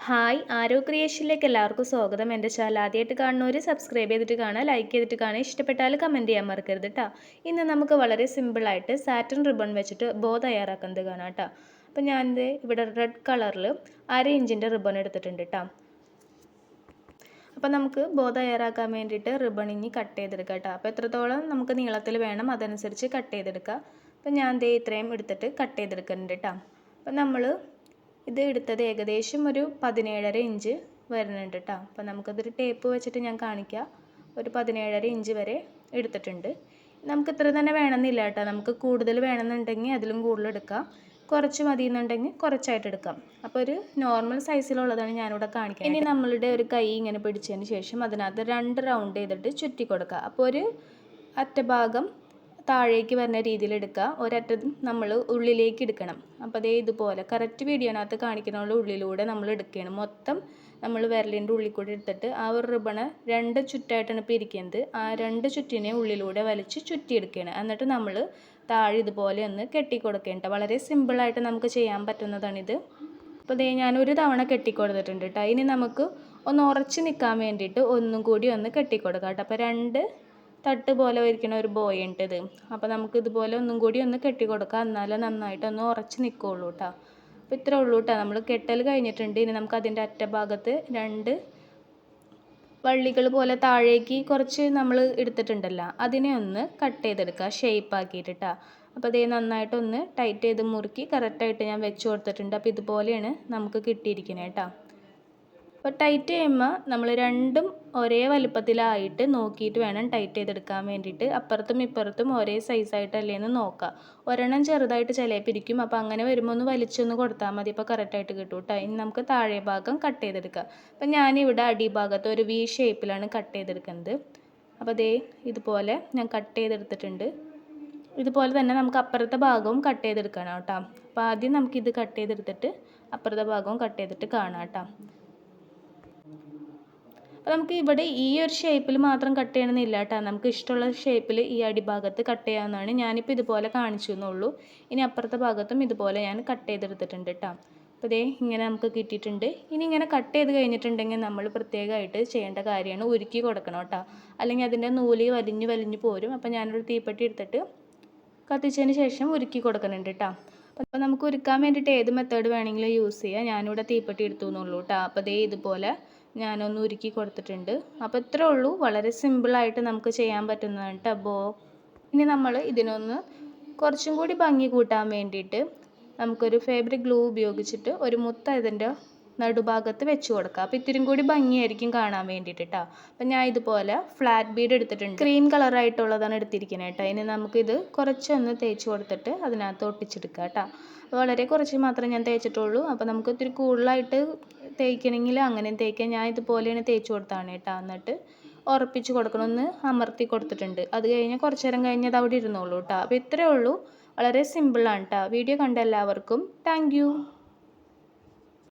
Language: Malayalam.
ഹായ് ആരോ ക്രിയേഷനിലേക്ക് എല്ലാവർക്കും സ്വാഗതം. എൻ്റെ ചാനൽ ആദ്യമായിട്ട് കാണുന്നവർ സബ്സ്ക്രൈബ് ചെയ്തിട്ട് കാണുക, ലൈക്ക് ചെയ്തിട്ട് കാണുക, ഇഷ്ടപ്പെട്ടാൽ കമൻറ്റ് ചെയ്യാൻ മറക്കരുത് കേട്ടോ. ഇന്ന് നമുക്ക് വളരെ സിമ്പിളായിട്ട് സാറ്റിൻ റിബൺ വെച്ചിട്ട് ബോ തയ്യാറാക്കുന്നത് കാണാം കേട്ടോ. അപ്പോൾ ഞാനിത് ഇവിടെ റെഡ് കളറിൽ 1/2 ഇഞ്ചിൻ്റെ റിബൺ എടുത്തിട്ടുണ്ട് കേട്ടോ. അപ്പോൾ നമുക്ക് ബോ തയ്യാറാക്കാൻ വേണ്ടിയിട്ട് റിബൺ ഇനി കട്ട് ചെയ്തെടുക്കാം കേട്ടോ. അപ്പോൾ എത്രത്തോളം നമുക്ക് നീളത്തിൽ വേണം അതനുസരിച്ച് കട്ട് ചെയ്തെടുക്കുക. അപ്പോൾ ഞാൻ ദേ ഇത്രയും എടുത്തിട്ട് കട്ട് ചെയ്തെടുക്കുന്നുണ്ട് കേട്ടോ. അപ്പോൾ നമ്മൾ ഇത് എടുത്തത് ഏകദേശം ഒരു 17.5 ഇഞ്ച് വരുന്നുണ്ട് കേട്ടോ. അപ്പോൾ നമുക്കതൊരു ടേപ്പ് വെച്ചിട്ട് ഞാൻ കാണിക്കാം. ഒരു 17.5 ഇഞ്ച് വരെ എടുത്തിട്ടുണ്ട്. നമുക്ക് ഇത്ര തന്നെ വേണമെന്നില്ല കേട്ടോ. നമുക്ക് കൂടുതൽ വേണമെന്നുണ്ടെങ്കിൽ അതിലും കൂടുതൽ എടുക്കാം, കുറച്ച് മതി എന്നുണ്ടെങ്കിൽ കുറച്ചായിട്ട് എടുക്കാം. അപ്പോൾ ഒരു നോർമൽ സൈസിലുള്ളതാണ് ഞാനിവിടെ കാണിക്കുന്നത്. ഇനി നമ്മളുടെ ഒരു കൈ ഇങ്ങനെ പിടിച്ചതിന് ശേഷം അതിനകത്ത് 2 റൗണ്ട് ചെയ്തിട്ട് ചുറ്റി കൊടുക്കുക. അപ്പോൾ ഒരു അറ്റഭാഗം താഴേക്ക് വരുന്ന രീതിയിൽ എടുക്കുക, ഒരറ്റം നമ്മൾ ഉള്ളിലേക്ക് എടുക്കണം. അപ്പോൾ അതേ ഇതുപോലെ കറക്റ്റ് വീഡിയോനകത്ത് കാണിക്കുന്ന ഉള്ളിലൂടെ നമ്മൾ എടുക്കുകയാണ്. മൊത്തം നമ്മൾ വിരലിൻ്റെ ഉള്ളിൽ കൂടി എടുത്തിട്ട് ആ ഒരു റിബണ് 2 ചുറ്റായിട്ടാണ് ഇപ്പോൾ ഇരിക്കുന്നത്. ആ 2 ചുറ്റിനെ ഉള്ളിലൂടെ വലിച്ച് ചുറ്റിയെടുക്കുകയാണ്. എന്നിട്ട് നമ്മൾ താഴെ ഇതുപോലെ ഒന്ന് കെട്ടിക്കൊടുക്കേണ്ട. വളരെ സിമ്പിളായിട്ട് നമുക്ക് ചെയ്യാൻ പറ്റുന്നതാണിത്. അപ്പോൾ ദേ ഞാൻ ഒരു തവണ കെട്ടിക്കൊടുത്തിട്ടുണ്ട് കേട്ടോ. ഇനി നമുക്ക് ഒന്ന് ഉറച്ച് നിൽക്കാൻ വേണ്ടിയിട്ട് ഒന്നും കൂടി ഒന്ന് കെട്ടിക്കൊടുക്കാം കേട്ടോ. അപ്പോൾ 2 തട്ട് പോലെ ഇരിക്കുന്ന ഒരു ബോയ് ഉണ്ട് ഇത്. അപ്പോൾ നമുക്ക് ഇതുപോലെ ഒന്നും കൂടി ഒന്ന് കെട്ടി കൊടുക്കാം, എന്നാലേ നന്നായിട്ടൊന്ന് ഉറച്ച് നിൽക്കുകയുള്ളൂ കേട്ടോ. അപ്പോൾ ഇത്രേ ഉള്ളൂ കേട്ടോ. നമ്മൾ കെട്ടൽ കഴിഞ്ഞിട്ടുണ്ട്. ഇനി നമുക്ക് അതിൻ്റെ അറ്റഭാഗത്ത് 2 വള്ളികൾ പോലെ താഴേക്ക് കുറച്ച് നമ്മൾ എടുത്തിട്ടുണ്ടല്ലോ, അതിനെ ഒന്ന് കട്ട് ചെയ്തെടുക്കുക ഷേപ്പ് ആക്കിയിട്ട് കേട്ടോ. അപ്പോൾ അതേ നന്നായിട്ടൊന്ന് ടൈറ്റ് ചെയ്ത് മുറുക്കി കറക്റ്റായിട്ട് ഞാൻ വെച്ച് കൊടുത്തിട്ടുണ്ട്. അപ്പോൾ ഇതുപോലെയാണ് നമുക്ക് കിട്ടിയിരിക്കുന്നത് കേട്ടോ. അപ്പോൾ ടൈറ്റ് ചെയ്യുമ്പോൾ നമ്മൾ രണ്ടും ഒരേ വലുപ്പത്തിലായിട്ട് നോക്കിയിട്ട് വേണം ടൈറ്റ് ചെയ്തെടുക്കാൻ വേണ്ടിയിട്ട്. അപ്പുറത്തും ഇപ്പുറത്തും ഒരേ സൈസായിട്ടല്ലേ എന്ന് നോക്കുക. ഒരെണ്ണം ചെറുതായിട്ട് ചിലപ്പോൾ ഇരിക്കും. അപ്പോൾ അങ്ങനെ വരുമ്പോൾ ഒന്ന് വലിച്ചൊന്ന് കൊടുത്താൽ മതി. അപ്പോൾ കറക്റ്റായിട്ട് കിട്ടും കേട്ടോ. ഇനി നമുക്ക് താഴെ ഭാഗം കട്ട് ചെയ്തെടുക്കാം. അപ്പോൾ ഞാനിവിടെ അടിഭാഗത്ത് ഒരു വി ഷേപ്പിലാണ് കട്ട് ചെയ്തെടുക്കുന്നത്. അപ്പോൾ ദേ ഇതുപോലെ ഞാൻ കട്ട് ചെയ്തെടുത്തിട്ടുണ്ട്. ഇതുപോലെ തന്നെ നമുക്ക് അപ്പുറത്തെ ഭാഗവും കട്ട് ചെയ്തെടുക്കണം കേട്ടോ. അപ്പോൾ ആദ്യം നമുക്കിത് കട്ട് ചെയ്തെടുത്തിട്ട് അപ്പുറത്തെ ഭാഗവും കട്ട് ചെയ്തിട്ട് കാണാം കേട്ടോ. അപ്പോൾ നമുക്ക് ഇവിടെ ഈ ഒരു ഷേപ്പിൽ മാത്രം കട്ട് ചെയ്യണമെന്നില്ല കേട്ടോ. നമുക്ക് ഇഷ്ടമുള്ള ഷേപ്പിൽ ഈ അടിഭാഗത്ത് കട്ട് ചെയ്യാവുന്നതാണ്. ഞാനിപ്പോൾ ഇതുപോലെ കാണിച്ചു എന്നുള്ളൂ. ഇനി അപ്പുറത്തെ ഭാഗത്തും ഇതുപോലെ ഞാൻ കട്ട് ചെയ്തെടുത്തിട്ടുണ്ട് കേട്ടോ. അപ്പോൾ ദേ ഇങ്ങനെ നമുക്ക് കിട്ടിയിട്ടുണ്ട്. ഇനി ഇങ്ങനെ കട്ട് ചെയ്ത് കഴിഞ്ഞിട്ടുണ്ടെങ്കിൽ നമ്മൾ പ്രത്യേകമായിട്ട് ചെയ്യേണ്ട കാര്യമാണ് ഉരുക്കി കൊടുക്കണം കേട്ടോ. അല്ലെങ്കിൽ അതിൻ്റെ നൂല് വലിഞ്ഞ് പോരും. അപ്പോൾ ഞാനൊരു തീപ്പെട്ടി എടുത്തിട്ട് കത്തിച്ചതിന് ശേഷം ഉരുക്കി കൊടുക്കുന്നുണ്ട് കേട്ടോ. അപ്പോൾ നമുക്ക് ഉരുക്കാൻ വേണ്ടിയിട്ട് ഏത് മെത്തേഡ് വേണമെങ്കിലും യൂസ് ചെയ്യാം. ഞാനിവിടെ തീപ്പെട്ടി എടുത്തു എന്നുള്ളൂ കേട്ടോ. അപ്പോൾ ദേ ഇതുപോലെ ഞാനൊന്ന് ഉരുക്കി കൊടുത്തിട്ടുണ്ട്. അപ്പോൾ ഇത്രേ ഉള്ളൂ. വളരെ സിമ്പിളായിട്ട് നമുക്ക് ചെയ്യാൻ പറ്റുന്നതാണ് കേട്ടോ ബോ. ഇനി നമ്മൾ ഇതിനൊന്ന് കുറച്ചും കൂടി ഭംഗി കൂട്ടാൻ വേണ്ടിയിട്ട് നമുക്കൊരു ഫാബ്രിക് ഗ്ലൂ ഉപയോഗിച്ചിട്ട് ഒരു മുത്ത് ഇതിൻ്റെ നടുഭാഗത്ത് വെച്ച് കൊടുക്കുക. അപ്പോൾ ഇത്തിരി കൂടി ഭംഗിയായിരിക്കും കാണാൻ വേണ്ടിയിട്ട് കേട്ടോ. അപ്പം ഞാൻ ഇതുപോലെ ഫ്ലാറ്റ് ബീഡ് എടുത്തിട്ടുണ്ട്. ക്രീം കളറായിട്ടുള്ളതാണ് എടുത്തിരിക്കുന്നത് കേട്ടോ. ഇനി നമുക്കിത് കുറച്ചൊന്ന് തേച്ച് കൊടുത്തിട്ട് അതിനകത്ത് ഒട്ടിച്ചെടുക്കുക കേട്ടോ. വളരെ കുറച്ച് മാത്രമേ ഞാൻ തേച്ചിട്ടുള്ളൂ. അപ്പോൾ നമുക്ക് ഇത്തിരി കൂടുതലായിട്ട് തേക്കണമെങ്കിൽ അങ്ങനെ തേക്കാം. ഞാൻ ഇതുപോലെയാണ് തേച്ച് കൊടുത്താണ് കേട്ടോ. എന്നിട്ട് ഉറപ്പിച്ച് കൊടുക്കണം, ഒന്ന് അമർത്തി കൊടുത്തിട്ടുണ്ട്. അത് കഴിഞ്ഞ് കുറച്ച് നേരം കഴിഞ്ഞ് അത് അവിടെ ഇരുന്നോളൂ കേട്ടോ. അപ്പോൾ ഇത്രയേ ഉള്ളൂ. വളരെ സിമ്പിളാണ് കേട്ടോ. വീഡിയോ കണ്ട എല്ലാവർക്കും താങ്ക് യു.